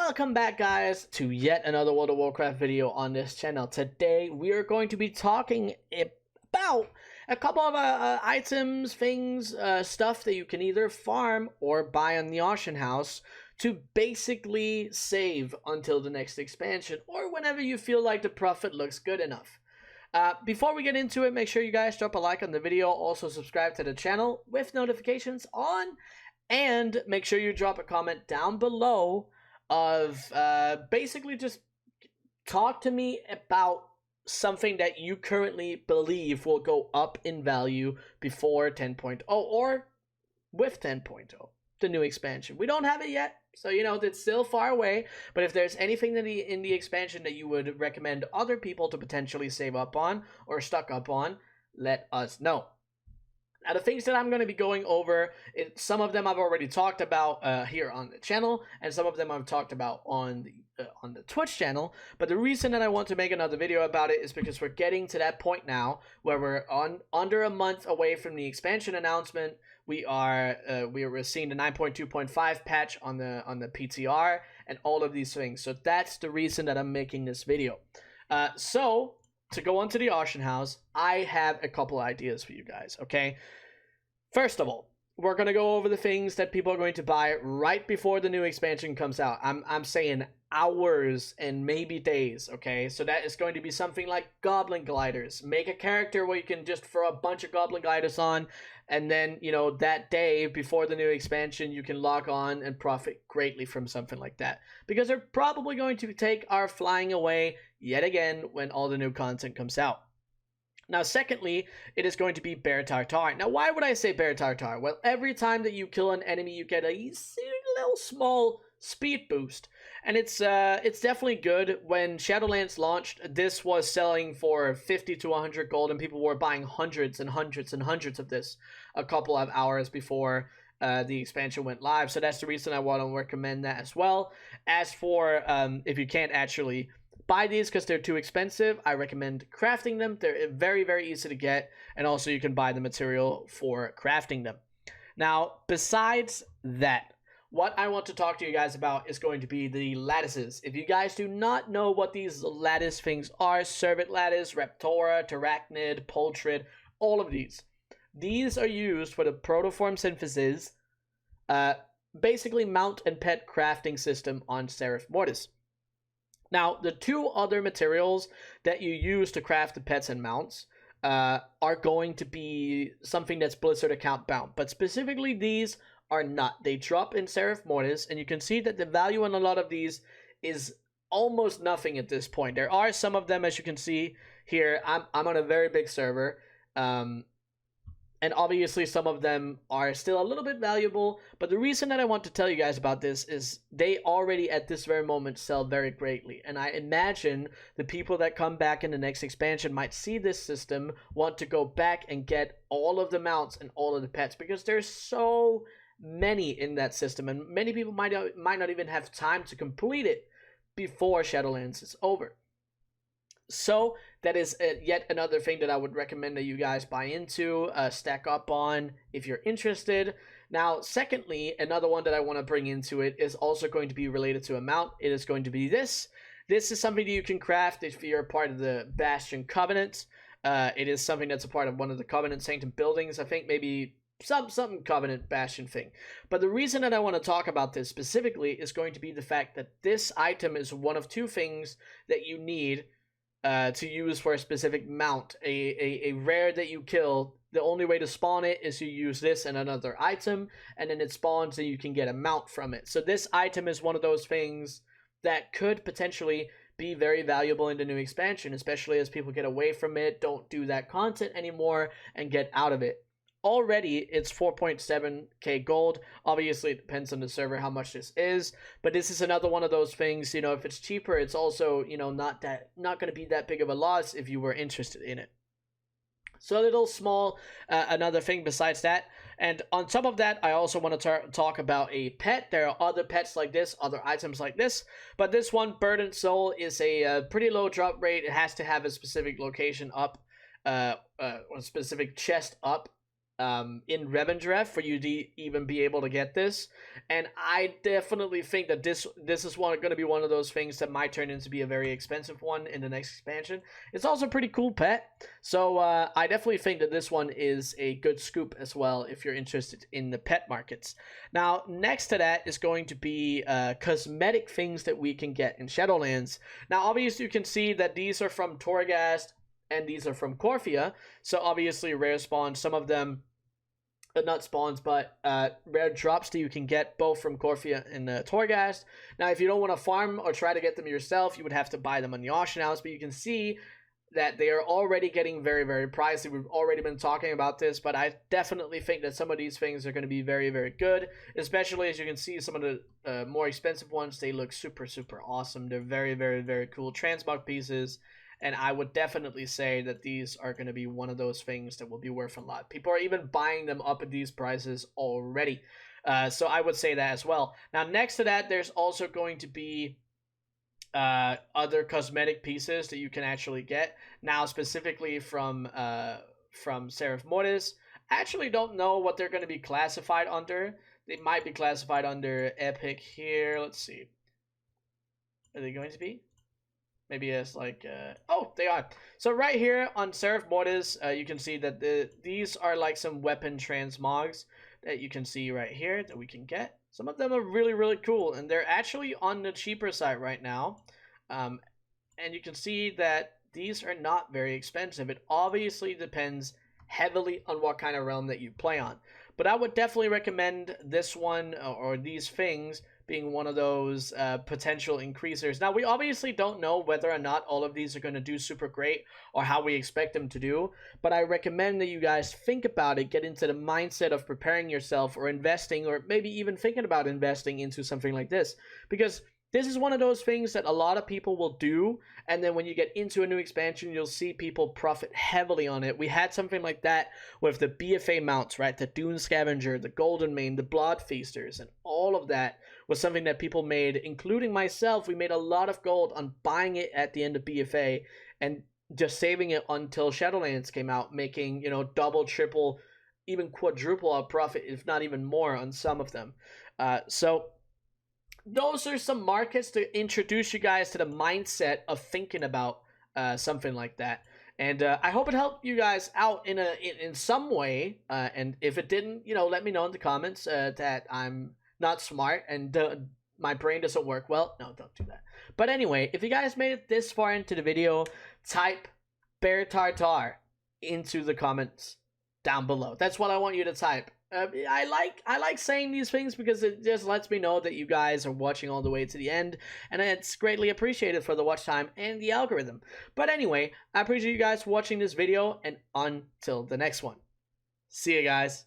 Welcome back, guys, to yet another World of Warcraft video on this channel. Today we are going to be talking about a couple of items, things, stuff that you can either farm or buy on the auction house to basically save until the next expansion or whenever you feel like the profit looks good enough. Before we get into it, make sure you guys drop a like on the video, also subscribe to the channel with notifications on, and make sure you drop a comment down below of basically just talk to me about something that you currently believe will go up in value before 10.0 or with 10.0, the new expansion. We don't have it yet, so you know it's still far away, but if there's anything in the expansion that you would recommend other people to potentially save up on or stock up on, let us know. Now, the things that I'm going to be going over, some of them I've already talked about here on the channel, and some of them I've talked about on the Twitch channel. But the reason that I want to make another video about it is because we're getting to that point now where we're under a month away from the expansion announcement. We are seeing the 9.2.5 patch on the PTR and all of these things. So that's the reason that I'm making this video. So to go onto the auction house, I have a couple ideas for you guys, okay? First of all, we're going to go over the things that people are going to buy right before the new expansion comes out. I'm saying hours and maybe days, okay? So that is going to be something like goblin gliders. Make a character where you can just throw a bunch of goblin gliders on, and then, you know, that day before the new expansion, you can log on and profit greatly from something like that. Because they're probably going to take our flying away yet again when all the new content comes out. Now, secondly, it is going to be Bear Tartar. Now, why would I say Bear Tartar? Well, every time that you kill an enemy, you get a little small speed boost. And it's definitely good. When Shadowlands launched, this was selling for 50 to 100 gold, and people were buying hundreds and hundreds and hundreds of this a couple of hours before the expansion went live. So that's the reason I want to recommend that as well. As for if you can't actually buy these because they're too expensive, I recommend crafting them. They're very, very easy to get, and also you can buy the material for crafting them. Now, besides that, what I want to talk to you guys about is going to be the lattices. If you guys do not know what these lattice things are, Servant Lattice, Reptora, Terracnid, Poltrid, all of these are used for the protoform synthesis, basically mount and pet crafting system on Seraph Mortis. Now, the two other materials that you use to craft the pets and mounts are going to be something that's Blizzard account bound, but specifically these are not. They drop in Seraph Mortis, and you can see that the value on a lot of these is almost nothing at this point. There are some of them, as you can see here. I'm on a very big server, and obviously some of them are still a little bit valuable, but the reason that I want to tell you guys about this is they already at this very moment sell very greatly, and I imagine the people that come back in the next expansion might see this system, want to go back and get all of the mounts and all of the pets, because there's so many in that system, and many people might not even have time to complete it before Shadowlands is over. So that is yet another thing that I would recommend that you guys buy into, stack up on if you're interested. Now, secondly, another one that I want to bring into it is also going to be related to a mount. It is going to be this. This is something that you can craft if you're part of the Bastion Covenant. It is something that's a part of one of the Covenant Sanctum buildings. I think maybe some Covenant Bastion thing. But the reason that I want to talk about this specifically is going to be the fact that this item is one of two things that you need to use for a specific mount. A rare that you kill, the only way to spawn it is you use this and another item, and then it spawns and you can get a mount from it. So this item is one of those things that could potentially be very valuable in the new expansion, especially as people get away from it, don't do that content anymore, and get out of it. Already, it's 4.7k gold. Obviously, it depends on the server how much this is, but this is another one of those things, you know, if it's cheaper, it's also, you know, not going to be that big of a loss if you were interested in it. So a little small, another thing besides that. And on top of that, I also want to talk about a pet. There are other pets like this, other items like this, but this one, Burdened Soul, is a pretty low drop rate. It has to have a specific location up, or a specific chest up. in Revendreth for you to even be able to get this. And I definitely think that this is going to be one of those things that might turn into be a very expensive one in the next expansion. It's also a pretty cool pet, so I definitely think that this one is a good scoop as well if you're interested in the pet markets. Now, next to that is going to be cosmetic things that we can get in Shadowlands. Now, obviously, you can see that these are from Torghast and these are from Corphia, so obviously rare spawns. Some of them, not spawns, but rare drops that you can get both from Corphia and Torghast. Now, if you don't want to farm or try to get them yourself, you would have to buy them on the auction house, but you can see that they are already getting very, very pricey. We've already been talking about this, but I definitely think that some of these things are going to be very, very good, especially as you can see some of the more expensive ones. They look super, super awesome. They're very, very, very cool transmog pieces, and I would definitely say that these are going to be one of those things that will be worth a lot. People are even buying them up at these prices already, so I would say that as well. Now, next to that, there's also going to be other cosmetic pieces that you can actually get now, specifically from Seraph Mortis. I actually don't know what they're going to be classified under. They might be classified under Epic here. Let's see. Are they going to be? Maybe as like, oh, they are. So right here on Seraph Mortis, you can see that these are like some weapon transmogs that you can see right here that we can get. Some of them are really, really cool, and they're actually on the cheaper side right now. And you can see that these are not very expensive. It obviously depends heavily on what kind of realm that you play on. But I would definitely recommend this one or these things being one of those potential increasers. Now, we obviously don't know whether or not all of these are going to do super great or how we expect them to do, but I recommend that you guys think about it, get into the mindset of preparing yourself or investing, or maybe even thinking about investing into something like this, because this is one of those things that a lot of people will do, and then when you get into a new expansion, you'll see people profit heavily on it. We had something like that with the BFA mounts, right? The Dune Scavenger, the Golden Mane, the Blood Feasters, and all of that was something that people made, including myself. We made a lot of gold on buying it at the end of BFA and just saving it until Shadowlands came out, making, you know, double, triple, even quadruple our profit, if not even more, on some of them. So those are some markets to introduce you guys to the mindset of thinking about something like that. And I hope it helped you guys out in some way. And if it didn't, you know, let me know in the comments that I'm not smart and my brain doesn't work well. No, don't do that. But anyway, if you guys made it this far into the video, type Bear Tartar into the comments down below. That's what I want you to type. I like saying these things because it just lets me know that you guys are watching all the way to the end, and it's greatly appreciated for the watch time and the algorithm. But anyway, I appreciate you guys watching this video, and until the next one, see you guys.